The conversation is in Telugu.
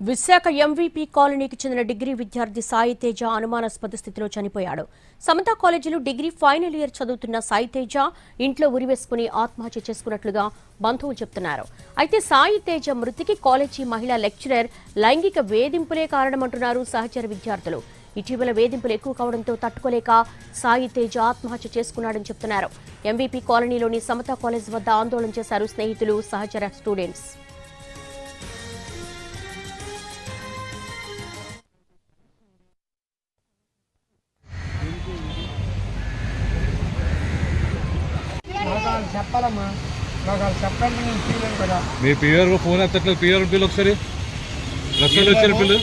విశాఖ ఎంవీపీ కాలనీకి చెందిన డిగ్రీ విద్యార్థి సాయి తేజ అనుమానాస్పద స్థితిలో చనిపోయాడు. సమత కాలేజీలో డిగ్రీ ఫైనల్ ఇయర్ చదువుతున్న సాయి తేజ ఇంట్లో ఉరివేసుకుని ఆత్మహత్య చేసుకున్నట్లుగా బంధువులు చెబుతున్నారు. అయితే సాయి తేజ మృతికి కాలేజీ మహిళా లెక్చరర్ లైంగిక వేధింపులే కారణమంటున్నారు సహచర విద్యార్థులు. ఇటీవల వేధింపులు ఎక్కువ కావడంతో తట్టుకోలేక సాయి తేజ ఆత్మహత్య చేసుకున్నాడని చెబుతున్నారు. ఎంవీపీ కాలనీలోని సమత కాలేజ్ వద్ద ఆందోళన చేశారు స్నేహితులు, సహచర స్టూడెంట్స్. చెప్పాలమ్మా, నాకు చెప్పండి. నేను చేయలేను కదా. మీ పిఆర్ ఫోన్ ఎత్తట్లేదు. పిఆర్ పిల్లలు ఒకసారి రసలు వచ్చారు పిల్లలు.